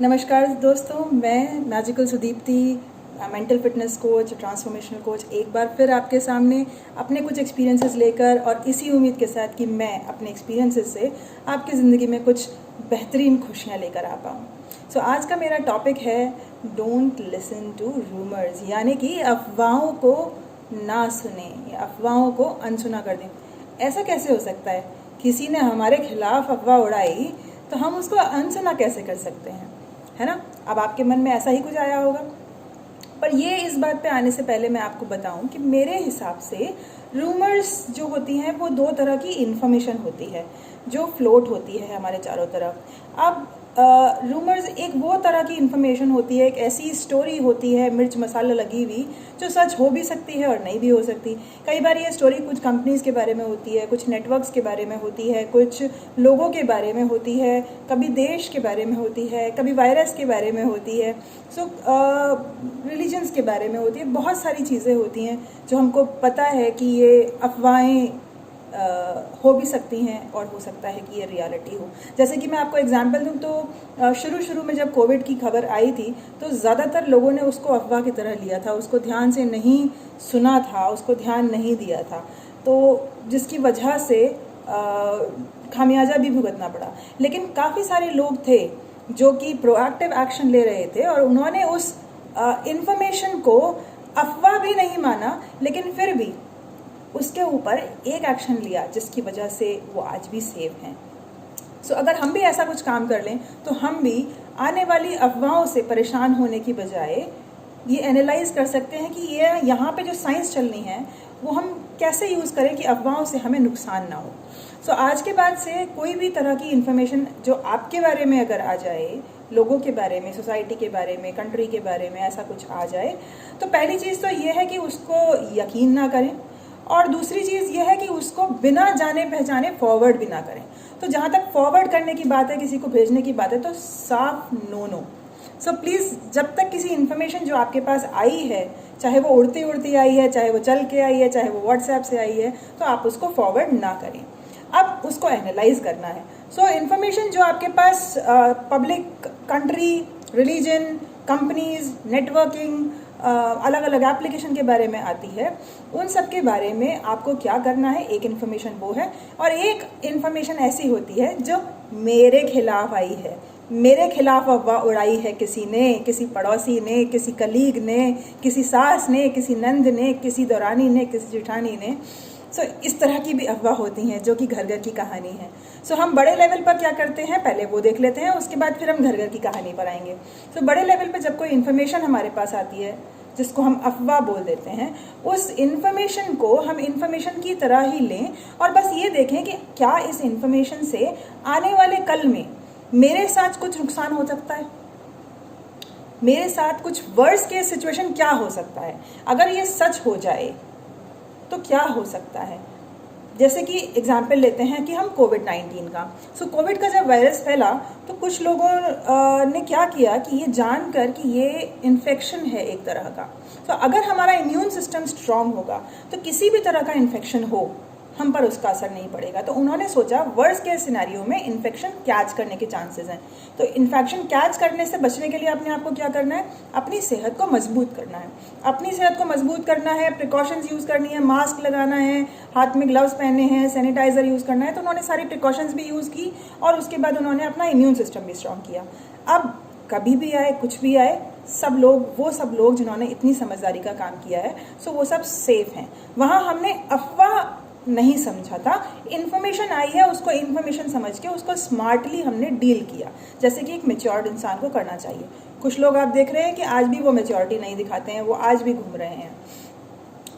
नमस्कार दोस्तों, मैं magical Sudipti, mental fitness coach, transformational coach, एक बार फिर आपके सामने अपने कुछ एक्सपीरियंसेस लेकर और इसी उम्मीद के साथ कि मैं अपने एक्सपीरियंसेस से आपकी ज़िंदगी में कुछ बेहतरीन खुशियाँ लेकर आ पाऊँ। सो आज का मेरा टॉपिक है डोंट लिसन टू रूमर्स, यानी कि अफवाहों को ना सुने या अफवाहों को अनसुना कर दें। ऐसा कैसे हो सकता है? किसी ने हमारे खिलाफ अफवाह उड़ाई तो हम उसको अनसुना कैसे कर सकते हैं, है ना? अब आपके मन में ऐसा ही कुछ आया होगा। पर ये इस बात पे आने से पहले मैं आपको बताऊं कि मेरे हिसाब से रूमर्स जो होती हैं वो दो तरह की इन्फॉर्मेशन होती है जो फ्लोट होती है हमारे चारों तरफ। अब रूमर्स एक वो तरह की इन्फॉर्मेशन होती है, एक ऐसी स्टोरी होती है मिर्च मसाला लगी हुई जो सच हो भी सकती है और नहीं भी हो सकती। कई बार ये स्टोरी कुछ कंपनीज के बारे में होती है, कुछ नेटवर्क्स के बारे में होती है, कुछ लोगों के बारे में होती है, कभी देश के बारे में होती है, कभी वायरस के बारे में होती है, रिलीजन्स के बारे में होती है। बहुत सारी चीज़ें होती हैं जो हमको पता है कि ये अफवाहें हो भी सकती हैं और हो सकता है कि ये रियलिटी हो। जैसे कि मैं आपको एग्जांपल दूं तो शुरू में जब कोविड की खबर आई थी तो ज़्यादातर लोगों ने उसको अफवाह की तरह लिया था, उसको ध्यान से नहीं सुना था, उसको ध्यान नहीं दिया था, तो जिसकी वजह से खामियाजा भी भुगतना पड़ा। लेकिन काफ़ी सारे लोग थे जो कि प्रोएक्टिव एक्शन ले रहे थे और उन्होंने उस इंफॉर्मेशन को अफवाह भी नहीं माना, लेकिन फिर भी उसके ऊपर एक एक्शन लिया जिसकी वजह से वो आज भी सेफ हैं। सो अगर हम भी ऐसा कुछ काम कर लें तो हम भी आने वाली अफवाहों से परेशान होने की बजाय ये एनालाइज कर सकते हैं कि ये यहाँ पे जो साइंस चलनी है वो हम कैसे यूज़ करें कि अफवाहों से हमें नुकसान ना हो। सो आज के बाद से कोई भी तरह की इन्फॉर्मेशन जो आपके बारे में अगर आ जाए, लोगों के बारे में, सोसाइटी के बारे में, कंट्री के बारे में ऐसा कुछ आ जाए, तो पहली चीज़ तो ये है कि उसको यकीन ना करें और दूसरी चीज़ यह है कि उसको बिना जाने पहचाने फॉरवर्ड भी ना करें। तो जहाँ तक फॉरवर्ड करने की बात है, किसी को भेजने की बात है, तो साफ नो। सो प्लीज़ जब तक किसी इन्फॉर्मेशन जो आपके पास आई है, चाहे वो उड़ती उड़ती आई है, चाहे वो चल के आई है, चाहे वो व्हाट्सएप से आई है, तो आप उसको फॉरवर्ड ना करें। अब उसको एनालाइज करना है। सो इन्फॉर्मेशन जो आपके पास public, country, religion, companies, networking, अलग अलग एप्लीकेशन के बारे में आती है, उन सब के बारे में आपको क्या करना है। एक इन्फॉर्मेशन वो है और एक इन्फॉर्मेशन ऐसी होती है जो मेरे खिलाफ आई है, मेरे खिलाफ अफवाह उड़ाई है किसी ने, किसी पड़ोसी ने, किसी कलीग ने, किसी सास ने, किसी नंद ने, किसी दौरानी ने, किसी जेठानी ने। सो इस तरह की भी अफवाह होती हैं जो कि घर घर की कहानी है। सो हम बड़े लेवल पर क्या करते हैं, पहले वो देख लेते हैं, उसके बाद फिर हम घर घर की कहानी पर आएंगे। सो बड़े लेवल पर जब कोई इन्फॉर्मेशन हमारे पास आती है जिसको हम अफवाह बोल देते हैं, उस इन्फॉर्मेशन को हम इन्फॉर्मेशन की तरह ही लें और बस ये देखें कि क्या इस इन्फॉर्मेशन से आने वाले कल में मेरे साथ कुछ नुकसान हो सकता है, मेरे साथ कुछ वर्स्ट केस सिचुएशन क्या हो सकता है। अगर ये सच हो जाए तो क्या हो सकता है। जैसे कि एग्जाम्पल लेते हैं कि हम कोविड-19 का। सो कोविड का जब वायरस फैला तो कुछ लोगों ने क्या किया कि ये जानकर कि ये इन्फेक्शन है एक तरह का, तो अगर हमारा इम्यून सिस्टम स्ट्रांग होगा तो किसी भी तरह का इन्फेक्शन हो हम पर उसका असर नहीं पड़ेगा। तो उन्होंने सोचा वर्स्ट केस सिनेरियो में इन्फेक्शन कैच करने के चांसेस हैं, तो इन्फेक्शन कैच करने से बचने के लिए अपने आप को क्या करना है, अपनी सेहत को मजबूत करना है। अपनी सेहत को मजबूत करना है, प्रिकॉशंस यूज़ करनी है, मास्क लगाना है, हाथ में ग्लव्स पहनने हैं, सैनिटाइजर यूज़ करना है। तो उन्होंने सारी प्रिकॉशंस भी यूज़ की और उसके बाद उन्होंने अपना इम्यून सिस्टम भी स्ट्रॉन्ग किया। अब कभी भी आए, कुछ भी आए, वो सब लोग जिन्होंने इतनी समझदारी का काम किया है, सो वो सब सेफ हैं। वहाँ हमने अफवाह नहीं समझा था, इन्फॉर्मेशन आई है, उसको इन्फॉर्मेशन समझ के उसको स्मार्टली हमने डील किया, जैसे कि एक मैच्योर्ड इंसान को करना चाहिए। कुछ लोग आप देख रहे हैं कि आज भी वो मैच्योरिटी नहीं दिखाते हैं, वो आज भी घूम रहे हैं।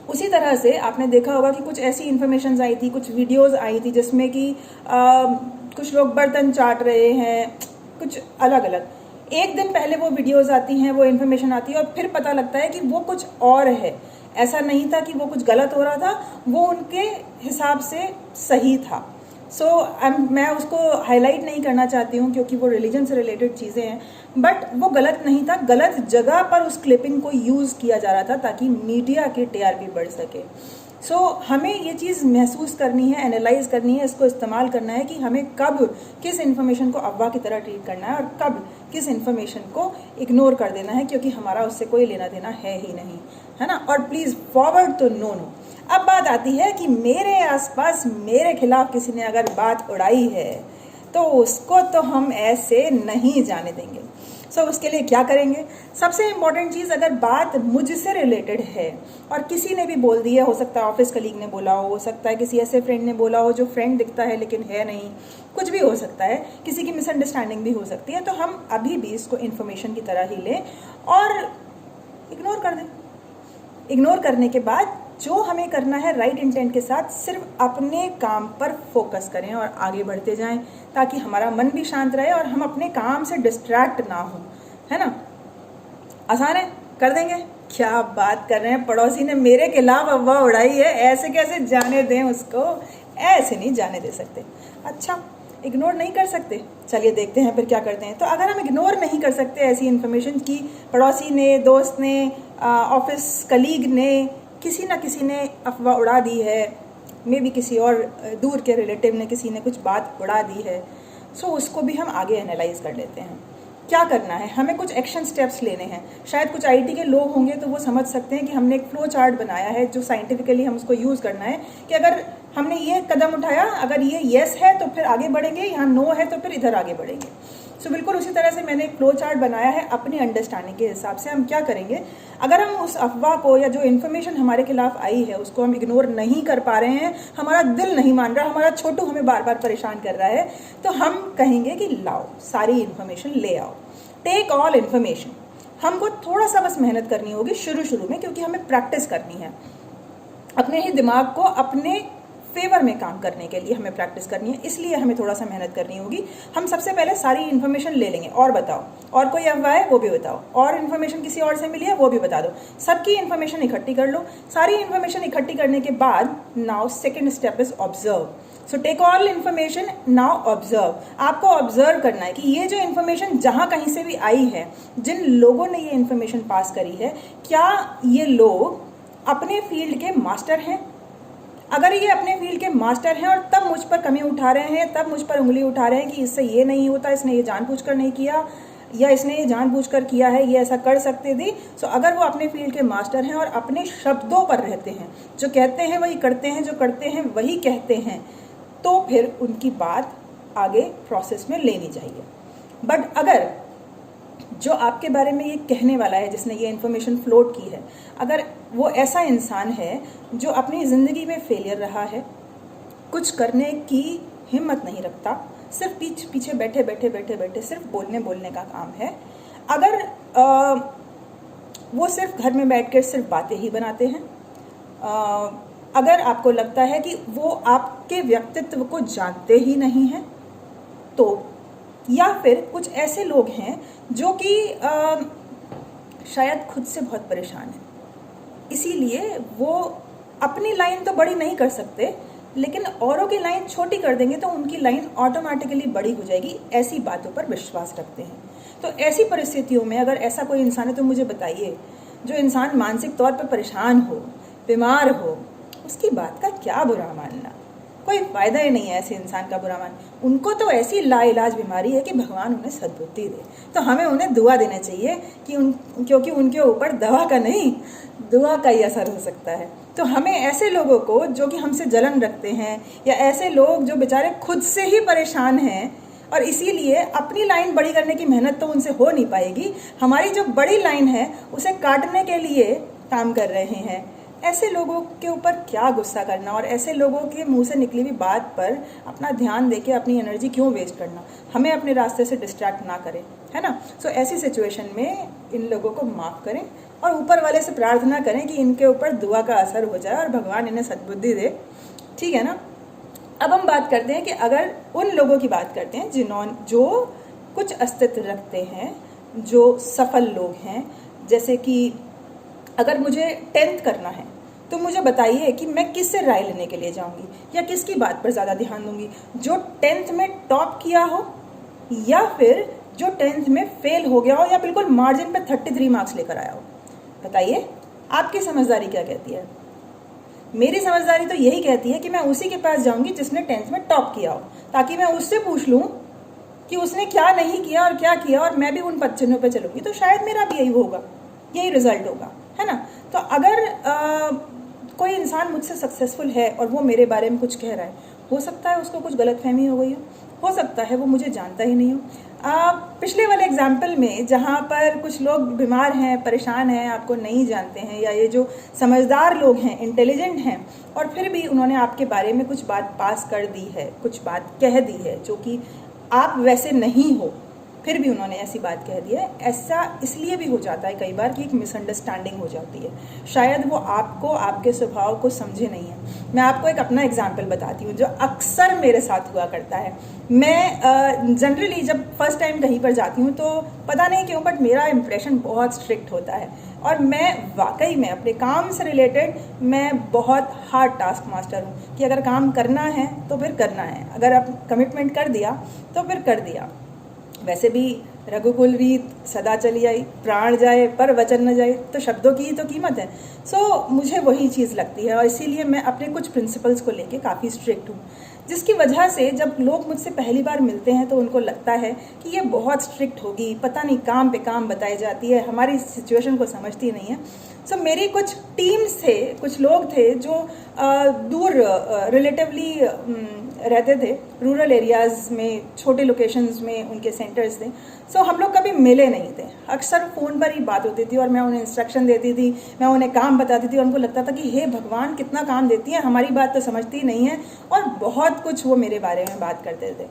उसी तरह से आपने देखा होगा कि कुछ ऐसी इन्फॉर्मेशन आई थी, कुछ वीडियोस आई थी जिसमें कि कुछ लोग बर्तन चाट रहे हैं, कुछ अलग अलग। एक दिन पहले वो वीडियोस आती हैं, वो इन्फॉर्मेशन आती है और फिर पता लगता है कि वो कुछ और है। ऐसा नहीं था कि वो कुछ गलत हो रहा था, वो उनके हिसाब से सही था। मैं उसको हाईलाइट नहीं करना चाहती हूँ क्योंकि वो रिलीजन से रिलेटेड चीज़ें हैं, बट वो गलत नहीं था, गलत जगह पर उस क्लिपिंग को यूज़ किया जा रहा था ताकि मीडिया की टीआरपी बढ़ सके। सो हमें ये चीज़ महसूस करनी है, एनालाइज करनी है, इसको इस्तेमाल करना है कि हमें कब किस इन्फॉर्मेशन को अफवाह की तरह ट्रीट करना है और कब किस इन्फॉर्मेशन को इग्नोर कर देना है, क्योंकि हमारा उससे कोई लेना देना है ही नहीं, है ना। और प्लीज़ फॉरवर्ड तो नो। अब बात आती है कि मेरे आसपास मेरे खिलाफ किसी ने अगर बात उड़ाई है तो उसको तो हम ऐसे नहीं जाने देंगे। सो उसके लिए क्या करेंगे? सबसे इम्पॉर्टेंट चीज़, अगर बात मुझसे रिलेटेड है और किसी ने भी बोल दी है, हो सकता है ऑफिस कलीग ने बोला हो सकता है किसी ऐसे फ्रेंड ने बोला हो जो फ्रेंड दिखता है लेकिन है नहीं, कुछ भी हो सकता है, किसी की मिसअंडरस्टैंडिंग भी हो सकती है, तो हम अभी भी इसको इन्फॉर्मेशन की तरह ही लें और इग्नोर कर दें। इग्नोर करने के बाद जो हमें करना है राइट इंटेंट के साथ सिर्फ अपने काम पर फोकस करें और आगे बढ़ते जाएं, ताकि हमारा मन भी शांत रहे और हम अपने काम से डिस्ट्रैक्ट ना हो, है ना। आसान है, कर देंगे। क्या बात कर रहे हैं, पड़ोसी ने मेरे खिलाफ अफवाह उड़ाई है, ऐसे कैसे जाने दें उसको? ऐसे नहीं जाने दे सकते। अच्छा, इग्नोर नहीं कर सकते, चलिए देखते हैं फिर क्या करते हैं। तो अगर हम इग्नोर नहीं कर सकते ऐसी इन्फॉर्मेशन की पड़ोसी ने, दोस्त ने, ऑफिस कलीग ने, किसी ना किसी ने अफवाह उड़ा दी है, मे भी किसी और दूर के रिलेटिव ने किसी ने कुछ बात उड़ा दी है, सो उसको भी हम आगे एनालाइज कर लेते हैं। क्या करना है, हमें कुछ एक्शन स्टेप्स लेने हैं। शायद कुछ आईटी के लोग होंगे तो वो समझ सकते हैं कि हमने एक फ्लो चार्ट बनाया है जो साइंटिफिकली हम उसको यूज़ करना है कि अगर हमने ये कदम उठाया, अगर ये येस है तो फिर आगे बढ़ेंगे, यहाँ नो है तो फिर इधर आगे बढ़ेंगे। सो बिल्कुल उसी तरह से मैंने एक फ्लो चार्ट बनाया है अपनी अंडरस्टैंडिंग के हिसाब से। हम क्या करेंगे, अगर हम उस अफवाह को या जो इन्फॉर्मेशन हमारे खिलाफ आई है उसको हम इग्नोर नहीं कर पा रहे हैं, हमारा दिल नहीं मान रहा, हमारा छोटू हमें बार बार परेशान कर रहा है, तो हम कहेंगे कि लाओ सारी इन्फॉर्मेशन ले आओ, टेक ऑल इन्फॉर्मेशन। हमको थोड़ा सा बस मेहनत करनी होगी शुरू में, क्योंकि हमें प्रैक्टिस करनी है। अपने ही दिमाग को अपने फेवर में काम करने के लिए हमें प्रैक्टिस करनी है, इसलिए हमें थोड़ा सा मेहनत करनी होगी। हम सबसे पहले सारी इन्फॉर्मेशन ले लेंगे, और बताओ, और कोई अफवाह है वो भी बताओ, और इन्फॉर्मेशन किसी और से मिली है वो भी बता दो, सबकी इन्फॉर्मेशन इकट्ठी कर लो। सारी इन्फॉर्मेशन इकट्ठी करने के बाद now second step is observe. So take all information, now observe. आपको ऑब्जर्व करना है कि ये जो इन्फॉर्मेशन जहां कहीं से भी आई है, जिन लोगों ने ये इन्फॉर्मेशन पास करी है, क्या ये लोग अपने फील्ड के मास्टर हैं? अगर ये अपने फील्ड के मास्टर हैं और तब मुझ पर कमी उठा रहे हैं, तब मुझ पर उंगली उठा रहे हैं कि इससे ये नहीं होता, इसने ये जानबूझकर नहीं किया, या इसने ये जानबूझकर किया है, ये ऐसा कर सकते थे। सो अगर वो अपने फील्ड के मास्टर हैं और अपने शब्दों पर रहते हैं, जो कहते हैं वही करते हैं, जो करते हैं वही कहते हैं, तो फिर उनकी बात आगे प्रोसेस में लेनी चाहिए। बट अगर जो आपके बारे में ये कहने वाला है, जिसने ये इन्फॉर्मेशन फ्लोट की है, अगर वो ऐसा इंसान है जो अपनी ज़िंदगी में फेलियर रहा है, कुछ करने की हिम्मत नहीं रखता, सिर्फ पीछे बैठे सिर्फ बोलने का काम है, अगर वो सिर्फ घर में बैठकर सिर्फ बातें ही बनाते हैं, अगर आपको लगता है कि वो आपके व्यक्तित्व को जानते ही नहीं हैं, तो या फिर कुछ ऐसे लोग हैं जो कि शायद खुद से बहुत परेशान हैं, इसीलिए वो अपनी लाइन तो बड़ी नहीं कर सकते, लेकिन औरों की लाइन छोटी कर देंगे तो उनकी लाइन ऑटोमेटिकली बड़ी हो जाएगी, ऐसी बातों पर विश्वास रखते हैं। तो ऐसी परिस्थितियों में अगर ऐसा कोई इंसान है तो मुझे बताइए, जो इंसान मानसिक तौर पर परेशान हो, बीमार हो, उसकी बात का क्या बुरा मानना? कोई फायदा ही नहीं है ऐसे इंसान का बुरा मान। उनको तो ऐसी लाइलाज बीमारी है कि भगवान उन्हें सद्बुद्धि दे, तो हमें उन्हें दुआ देना चाहिए कि क्योंकि उनके ऊपर दवा का नहीं, दुआ का ही असर हो सकता है। तो हमें ऐसे लोगों को जो कि हमसे जलन रखते हैं, या ऐसे लोग जो बेचारे खुद से ही परेशान हैं और इसीलिए अपनी लाइन बड़ी करने की मेहनत तो उनसे हो नहीं पाएगी, हमारी जो बड़ी लाइन है उसे काटने के लिए काम कर रहे हैं, ऐसे लोगों के ऊपर क्या गुस्सा करना और ऐसे लोगों के मुंह से निकली हुई बात पर अपना ध्यान देके अपनी एनर्जी क्यों वेस्ट करना? हमें अपने रास्ते से डिस्ट्रैक्ट ना करें, है ना। सो ऐसी सिचुएशन में इन लोगों को माफ़ करें और ऊपर वाले से प्रार्थना करें कि इनके ऊपर दुआ का असर हो जाए और भगवान इन्हें सद्बुद्धि दे, ठीक है ना। अब हम बात करते हैं कि अगर उन लोगों की बात करते हैं जो कुछ अस्तित्व रखते हैं, जो सफल लोग हैं, जैसे कि अगर मुझे 10th करना है तो मुझे बताइए कि मैं किससे राय लेने के लिए जाऊंगी या किसकी बात पर ज़्यादा ध्यान दूंगी, जो 10th में टॉप किया हो या फिर जो 10th में फेल हो गया हो या बिल्कुल मार्जिन पे 33 मार्क्स लेकर आया हो? बताइए आपकी समझदारी क्या कहती है। मेरी समझदारी तो यही कहती है कि मैं उसी के पास जाऊंगी जिसने 10th में टॉप किया हो, ताकि मैं उससे पूछ लूं कि उसने क्या नहीं किया और क्या किया, और मैं भी उन पद चिन्हों पे चलूंगी तो शायद मेरा भी यही होगा, यही रिजल्ट होगा, है ना। तो अगर कोई इंसान मुझसे सक्सेसफुल है और वो मेरे बारे में कुछ कह रहा है, हो सकता है उसको कुछ गलतफहमी हो गई हो सकता है वो मुझे जानता ही नहीं हो। पिछले वाले एग्जाम्पल में जहाँ पर कुछ लोग बीमार हैं, परेशान हैं, आपको नहीं जानते हैं, या ये जो समझदार लोग हैं, इंटेलिजेंट हैं, और फिर भी उन्होंने आपके बारे में कुछ बात पास कर दी है, कुछ बात कह दी है जो कि आप वैसे नहीं हो, फिर भी उन्होंने ऐसी बात कह दी है। ऐसा इसलिए भी हो जाता है कई बार कि एक मिसअंडरस्टैंडिंग हो जाती है, शायद वो आपको, आपके स्वभाव को समझे नहीं है। मैं आपको एक अपना एग्जाम्पल बताती हूँ जो अक्सर मेरे साथ हुआ करता है। मैं जनरली जब फर्स्ट टाइम कहीं पर जाती हूँ तो पता नहीं क्यों बट मेरा इंप्रेशन बहुत स्ट्रिक्ट होता है, और मैं वाकई में अपने काम से रिलेटेड मैं बहुत हार्ड टास्क मास्टर हूँ कि अगर काम करना है तो फिर करना है, अगर आप कमिटमेंट कर दिया तो फिर कर दिया। वैसे भी रघुकुल रीत सदा चली आई, प्राण जाए पर वचन न जाए, तो शब्दों की तो कीमत है। सो मुझे वही चीज़ लगती है, और इसीलिए मैं अपने कुछ प्रिंसिपल्स को लेके काफ़ी स्ट्रिक्ट हूँ, जिसकी वजह से जब लोग मुझसे पहली बार मिलते हैं तो उनको लगता है कि ये बहुत स्ट्रिक्ट होगी, पता नहीं काम पे काम बताई जाती है, हमारी सिचुएशन को समझती नहीं है। सो मेरी कुछ टीम्स थे, कुछ लोग थे जो दूर रिलेटिवली रहते थे, रूरल एरियाज़ में, छोटे लोकेशंस में उनके सेंटर्स थे। सो हम लोग कभी मिले नहीं थे, अक्सर फ़ोन पर ही बात होती थी और मैं उन्हें इंस्ट्रक्शन देती थी, मैं उन्हें काम बताती थी, और उनको लगता था कि हे भगवान कितना काम देती है, हमारी बात तो समझती नहीं है, और बहुत कुछ वो मेरे बारे में बात करते थे।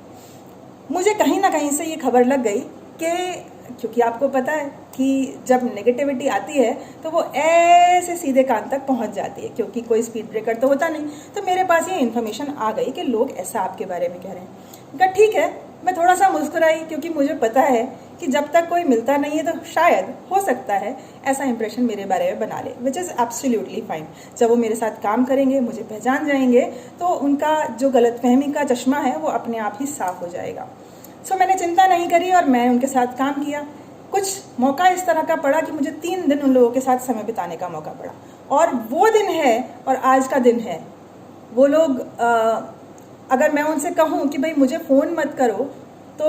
मुझे कहीं ना कहीं से ये खबर लग गई कि, क्योंकि आपको पता है कि जब नेगेटिविटी आती है तो वो ऐसे सीधे कान तक पहुंच जाती है, क्योंकि कोई स्पीड ब्रेकर तो होता नहीं। तो मेरे पास ये इन्फॉर्मेशन आ गई कि लोग ऐसा आपके बारे में कह रहे हैं। कहा ठीक है, मैं थोड़ा सा मुस्कुराई, क्योंकि मुझे पता है कि जब तक कोई मिलता नहीं है तो शायद हो सकता है ऐसा इंप्रेशन मेरे बारे में बना ले, विच इज़ एब्सोल्युटली फाइन। जब वो मेरे साथ काम करेंगे, मुझे पहचान जाएंगे, तो उनका जो गलतफहमी का चश्मा है वो अपने आप ही साफ हो जाएगा। सो मैंने चिंता नहीं करी और मैं उनके साथ काम किया। कुछ मौका इस तरह का पड़ा कि मुझे 3 दिन उन लोगों के साथ समय बिताने का मौका पड़ा, और वो दिन है और आज का दिन है। वो लोग अगर मैं उनसे कहूँ कि भाई मुझे फ़ोन मत करो तो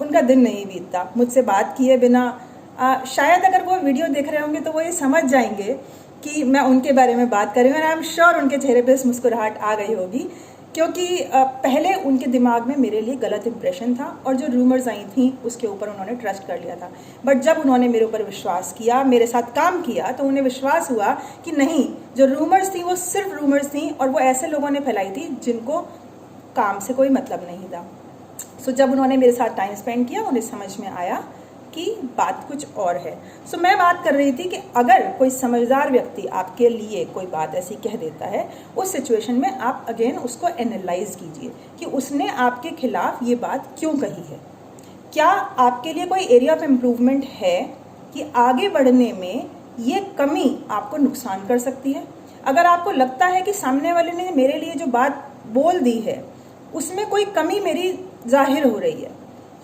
उनका दिन नहीं बीतता मुझसे बात किए बिना। शायद अगर वो वीडियो देख रहे होंगे तो वो ये समझ जाएंगे कि मैं उनके बारे में बात कर रही हूँ, और आई एम श्योर उनके चेहरे पे मुस्कुराहट आ गई होगी, क्योंकि पहले उनके दिमाग में मेरे लिए गलत इंप्रेशन था, और जो रूमर्स आई थी उसके ऊपर उन्होंने ट्रस्ट कर लिया था। बट जब उन्होंने मेरे ऊपर विश्वास किया, मेरे साथ काम किया, तो उन्हें विश्वास हुआ कि नहीं, जो रूमर्स थी वो सिर्फ रूमर्स थी, और वो ऐसे लोगों ने फैलाई थी जिनको काम से कोई मतलब नहीं था। सो जब उन्होंने मेरे साथ टाइम स्पेंड किया, उन्हें समझ में आया कि बात कुछ और है। सो मैं बात कर रही थी कि अगर कोई समझदार व्यक्ति आपके लिए कोई बात ऐसी कह देता है, उस सिचुएशन में आप अगेन उसको एनालाइज कीजिए कि उसने आपके खिलाफ ये बात क्यों कही है। क्या आपके लिए कोई एरिया ऑफ इम्प्रूवमेंट है कि आगे बढ़ने में ये कमी आपको नुकसान कर सकती है? अगर आपको लगता है कि सामने वाले ने मेरे लिए जो बात बोल दी है उसमें कोई कमी मेरी जाहिर हो रही है,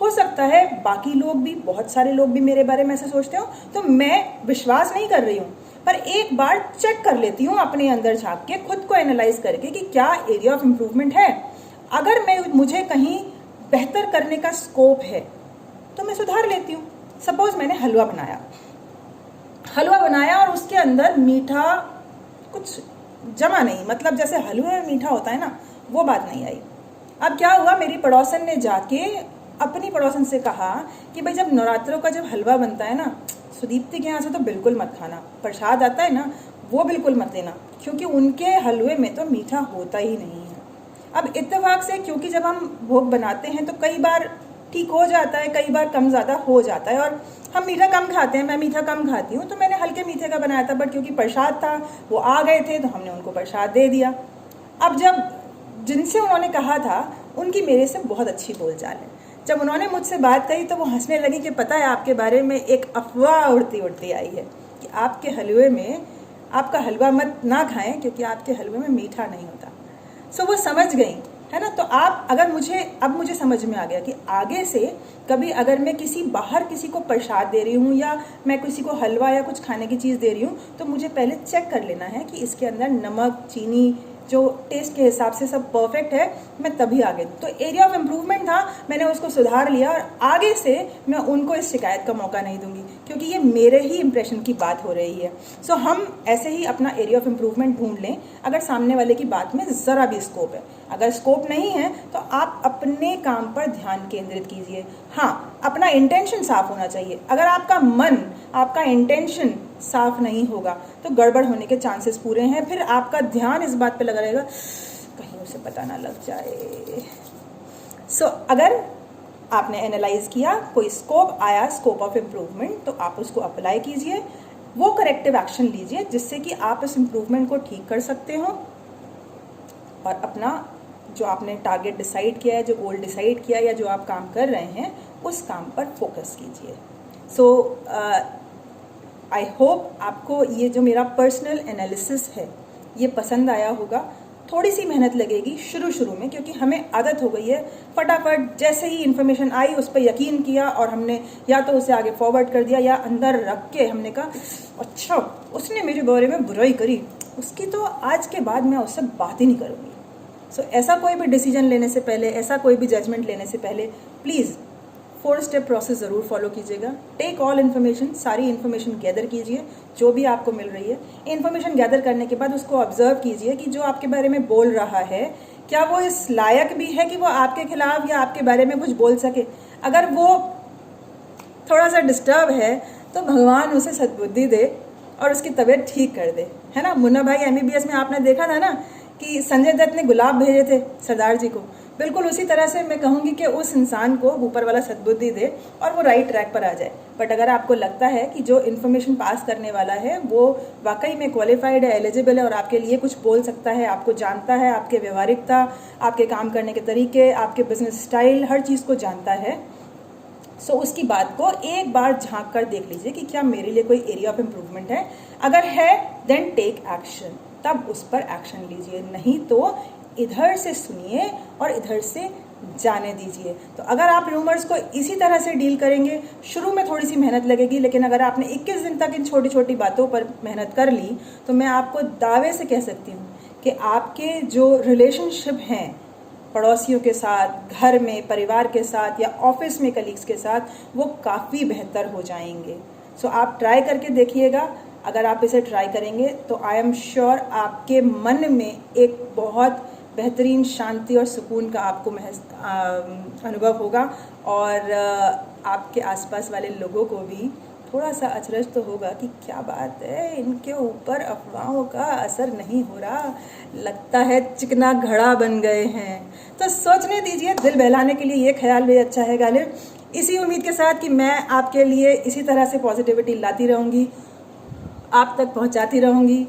हो सकता है बाकी लोग भी, बहुत सारे लोग भी मेरे बारे में ऐसे सोचते हो, तो मैं विश्वास नहीं कर रही हूँ, पर एक बार चेक कर लेती हूँ अपने अंदर झांक के, खुद को एनालाइज करके कि क्या एरिया ऑफ इम्प्रूवमेंट है। अगर मुझे कहीं बेहतर करने का स्कोप है तो मैं सुधार लेती हूँ। सपोज मैंने हलवा बनाया और उसके अंदर मीठा कुछ जमा नहीं, मतलब जैसे हलवे में मीठा होता है ना, वो बात नहीं आई। अब क्या हुआ, मेरी पड़ोसन ने जाके अपनी पड़ोसन से कहा कि भाई जब नवरात्रों का जब हलवा बनता है ना, सुदीप्ति के यहाँ से तो बिल्कुल मत खाना, प्रसाद आता है ना वो बिल्कुल मत लेना, क्योंकि उनके हलवे में तो मीठा होता ही नहीं है। अब इत्तेफाक से, क्योंकि जब हम भोग बनाते हैं तो कई बार ठीक हो जाता है, कई बार कम ज़्यादा हो जाता है, और हम मीठा कम खाते हैं, मैं मीठा कम खाती हूँ, तो मैंने हल्के मीठे का बनाया था, बट क्योंकि प्रसाद था, वो आ गए थे तो हमने उनको प्रसाद दे दिया। अब जब जिनसे उन्होंने कहा था उनकी मेरे से बहुत अच्छी बोलचाल है, जब उन्होंने मुझसे बात कही तो वो हंसने लगी कि पता है आपके बारे में एक अफवाह उड़ती उड़ती आई है कि आपके हलवे में, आपका हलवा मत ना खाएं क्योंकि आपके हलवे में मीठा नहीं होता। सो वो समझ गई है ना। तो आप अगर मुझे समझ में आ गया कि आगे से कभी अगर मैं बाहर किसी को प्रसाद दे रही हूँ या मैं किसी को हलवा या कुछ खाने की चीज़ दे रही हूँ, तो मुझे पहले चेक कर लेना है कि इसके अंदर नमक, चीनी जो टेस्ट के हिसाब से सब परफेक्ट है, मैं तभी आगे दूँ। तो एरिया ऑफ इम्प्रूवमेंट था, मैंने उसको सुधार लिया और आगे से मैं उनको इस शिकायत का मौका नहीं दूंगी, क्योंकि ये मेरे ही इंप्रेशन की बात हो रही है। सो हम ऐसे ही अपना एरिया ऑफ इम्प्रूवमेंट ढूंढ लें अगर सामने वाले की बात में ज़रा भी स्कोप है। अगर स्कोप नहीं है तो आप अपने काम पर ध्यान केंद्रित कीजिए। हाँ, अपना इंटेंशन साफ होना चाहिए। अगर आपका इंटेंशन साफ नहीं होगा तो गड़बड़ होने के चांसेस पूरे हैं। फिर आपका ध्यान इस बात पे लगा रहेगा कहीं उसे पता ना लग जाए। सो अगर आपने एनालाइज किया, कोई स्कोप आया, स्कोप ऑफ इम्प्रूवमेंट, तो आप उसको अप्लाई कीजिए, वो करेक्टिव एक्शन लीजिए जिससे कि आप इस इम्प्रूवमेंट को ठीक कर सकते हो और अपना जो आपने टारगेट डिसाइड किया है, जो गोल डिसाइड किया है या जो आप काम कर रहे हैं उस काम पर फोकस कीजिए। सो आई होप आपको ये जो मेरा पर्सनल एनालिसिस है ये पसंद आया होगा। थोड़ी सी मेहनत लगेगी शुरू में, क्योंकि हमें आदत हो गई है फटाफट जैसे ही इन्फॉर्मेशन आई उस पर यकीन किया और हमने या तो उसे आगे फॉरवर्ड कर दिया या अंदर रख के हमने कहा अच्छा उसने मेरे बारे में बुराई करी, उसकी तो आज के बाद मैं उससे बात ही नहीं करूँगी। सो ऐसा कोई भी डिसीजन लेने से पहले, ऐसा कोई भी जजमेंट लेने से पहले प्लीज़ 4 स्टेप प्रोसेस ज़रूर फॉलो कीजिएगा। टेक ऑल इन्फॉर्मेशन, सारी इन्फॉर्मेशन गैदर कीजिए जो भी आपको मिल रही है। इन्फॉर्मेशन गैदर करने के बाद उसको ऑब्जर्व कीजिए कि जो आपके बारे में बोल रहा है क्या वो इस लायक भी है कि वो आपके खिलाफ या आपके बारे में कुछ बोल सके। अगर वो थोड़ा सा डिस्टर्ब है तो भगवान उसे सद्बुद्धि दे और उसकी तबीयत ठीक कर दे, है ना। मुन्ना भाई MBBS में आपने देखा था ना कि संजय दत्त ने गुलाब भेजे थे सरदार जी को, बिल्कुल उसी तरह से मैं कहूँगी कि उस इंसान को ऊपर वाला सद्बुद्धि दे और वो राइट ट्रैक पर आ जाए। बट अगर आपको लगता है कि जो इन्फॉर्मेशन पास करने वाला है वो वाकई में क्वालिफाइड है, एलिजिबल है और आपके लिए कुछ बोल सकता है, आपको जानता है, आपके व्यवहारिकता, आपके काम करने के तरीके, आपके बिजनेस स्टाइल, हर चीज़ को जानता है, सो उसकी बात को एक बार झांक कर देख लीजिए कि क्या मेरे लिए कोई एरिया ऑफ इम्प्रूवमेंट है। अगर है देन टेक एक्शन, तब उस पर एक्शन लीजिए, नहीं तो इधर से सुनिए और इधर से जाने दीजिए। तो अगर आप रूमर्स को इसी तरह से डील करेंगे, शुरू में थोड़ी सी मेहनत लगेगी, लेकिन अगर आपने 21 दिन तक इन छोटी छोटी बातों पर मेहनत कर ली तो मैं आपको दावे से कह सकती हूँ कि आपके जो रिलेशनशिप हैं पड़ोसियों के साथ, घर में परिवार के साथ या ऑफिस में कलीग्स के साथ, वो काफ़ी बेहतर हो जाएंगे। सो आप ट्राई करके देखिएगा। अगर आप इसे ट्राई करेंगे तो आई एम श्योर आपके मन में एक बहुत बेहतरीन शांति और सुकून का आपको अनुभव होगा और आपके आसपास वाले लोगों को भी थोड़ा सा अचरज तो होगा कि क्या बात है, इनके ऊपर अफवाहों का असर नहीं हो रहा, लगता है चिकना घड़ा बन गए हैं। तो सोचने दीजिए, दिल बहलाने के लिए ये ख्याल भी अच्छा है गालिब। इसी उम्मीद के साथ कि मैं आपके लिए इसी तरह से पॉजिटिविटी लाती रहूँगी, आप तक पहुँचाती रहूँगी।